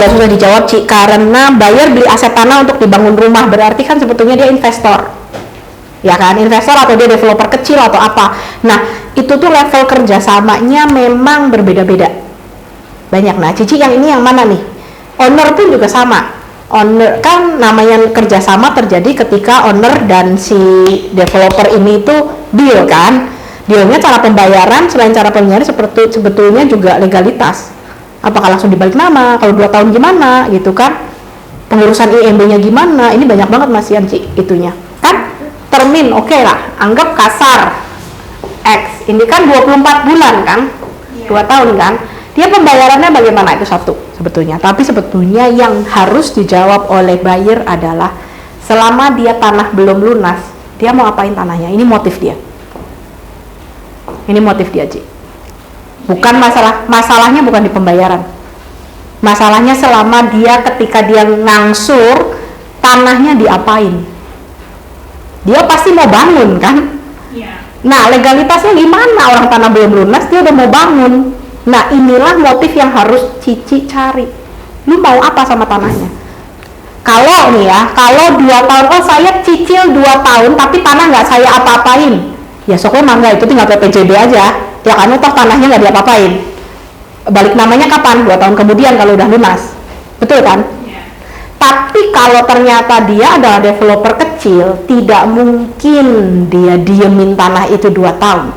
agak susah dijawab, Ci, karena buyer beli aset tanah untuk dibangun rumah, berarti kan sebetulnya dia investor, ya kan, investor atau dia developer kecil atau apa. Nah, itu tuh level kerjasamanya memang berbeda-beda, banyak. Nah, Cici yang ini yang mana nih? Owner pun juga sama. Owner kan namanya kerjasama terjadi ketika owner dan si developer ini itu deal kan. Dealnya cara pembayaran, selain cara pembayaran seperti sebetulnya juga legalitas. Apakah langsung dibalik nama, kalau 2 tahun gimana gitu kan, pengurusan IMB-nya gimana, ini banyak banget Mas Yanci itunya kan. Termin oke lah, anggap kasar X, ini kan 24 bulan kan, 2 tahun kan, dia pembayarannya bagaimana, itu satu sebetulnya. Tapi sebetulnya yang harus dijawab oleh buyer adalah selama dia tanah belum lunas, dia mau apain tanahnya, ini motif dia, Ci. Bukan masalahnya bukan di pembayaran, masalahnya selama dia ketika dia ngangsur tanahnya diapain. Dia pasti mau bangun kan. Nah, legalitasnya gimana, orang tanah belum lunas dia udah mau bangun. Nah, inilah motif yang harus Cici cari, lu mau apa sama tanahnya. Kalau nih ya, kalau 2 tahun, oh saya cicil 2 tahun tapi tanah nggak saya apa-apain, ya soknya mangga, itu tinggal PPJB aja ya kan, toh tanahnya nggak diapa-apain. Balik namanya kapan? 2 tahun kemudian kalau udah lunas, betul kan? Tapi kalau ternyata dia adalah developer kecil, tidak mungkin dia diemin tanah itu 2 tahun.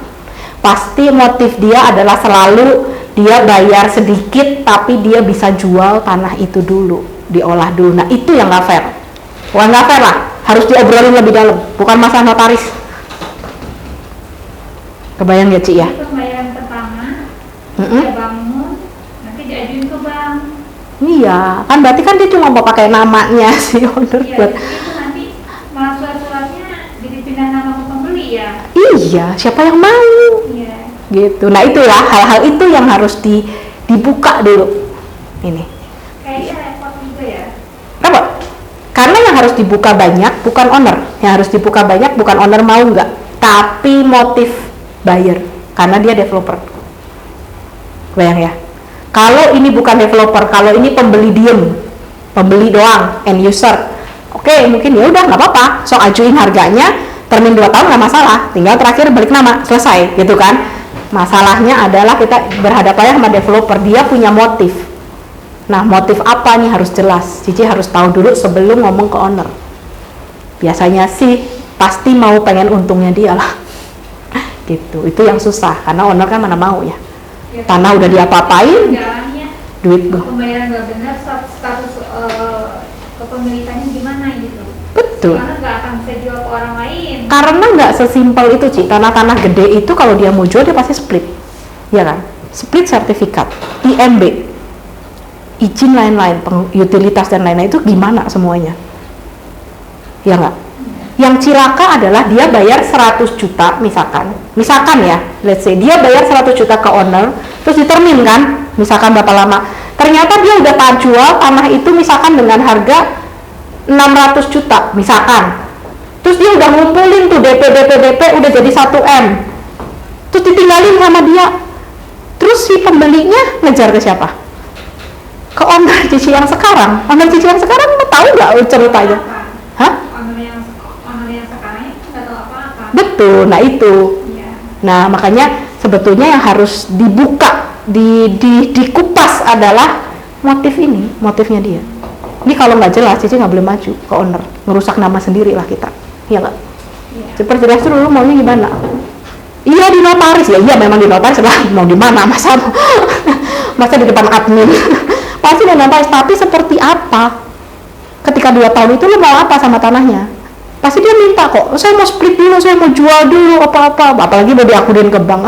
Pasti motif dia adalah selalu dia bayar sedikit tapi dia bisa jual tanah itu dulu, diolah dulu. Nah, itu yang nggak fair. Bukan nggak fair lah, harus diobrolin lebih dalam, bukan masalah notaris. Kebayang ya, Ci ya? Pembayaran pertama, dia bangun, nanti diajuin ke bank. Iya, kan berarti kan dia cuma mau pakai namanya si owner buat. Itu nanti malah surat-suratnya dipindah nama ke pembeli ya. Iya, siapa yang mau? Iya. Gitu. Nah, itulah hal-hal itu yang harus dibuka dulu. Ini. Kayaknya repot juga ya. Repot. Karena yang harus dibuka banyak bukan owner, yang harus dibuka banyak bukan owner mau nggak, tapi motif buyer, karena dia developer. Bayang ya. Kalau ini bukan developer, kalau ini pembeli diem, pembeli doang, end user, oke, mungkin ya udah nggak apa-apa, so ajuin harganya, termin 2 tahun nggak masalah, tinggal terakhir balik nama, selesai, gitu kan. Masalahnya adalah kita berhadapan sama developer, dia punya motif. Nah, motif apa nih harus jelas, Cici harus tahu dulu sebelum ngomong ke owner. Biasanya sih pasti mau pengen untungnya dia lah. Gitu, itu yang susah, karena owner kan mana mau ya. Tanah udah diapa-apain, duit pembayaran nggak benar, status kepemilikannya gimana gitu. Betul. Karena nggak akan bisa jual ke orang lain. Karena nggak sesimpel itu, Ci. Tanah-tanah gede itu kalau dia mau jual dia pasti split, ya kan? Split sertifikat, IMB, izin lain-lain, utilitas dan lain-lain itu gimana semuanya, ya nggak? Yang cilaka adalah dia bayar 100 juta misalkan ya, let's say dia bayar 100 juta ke owner, terus ditermin kan, misalkan berapa lama, ternyata dia udah jual tanah itu misalkan dengan harga 600 juta misalkan, terus dia udah ngumpulin tuh DP udah jadi 1M, terus ditinggalin sama dia, terus si pembelinya ngejar ke siapa? Ke owner Cici yang sekarang. Owner Cici yang sekarang mau tahu nggak ceritanya? Hah? Betul, nah itu. Nah, makanya sebetulnya yang harus dibuka, dikupas adalah motif ini, motifnya dia. Ini kalau nggak jelas, Cici nggak boleh maju ke owner, ngerusak nama sendiri lah kita, iya nggak? Seperti jelas dulu maunya gimana? Iya di notaris, ya iya memang di notaris lah, mau di mana masa di depan admin, pasti di notaris. Tapi seperti apa? Ketika 2 tahun itu lo mau apa sama tanahnya? Pasti dia minta kok, saya mau split dulu, saya mau jual dulu, apa-apa, apalagi mau diakuin ke bank,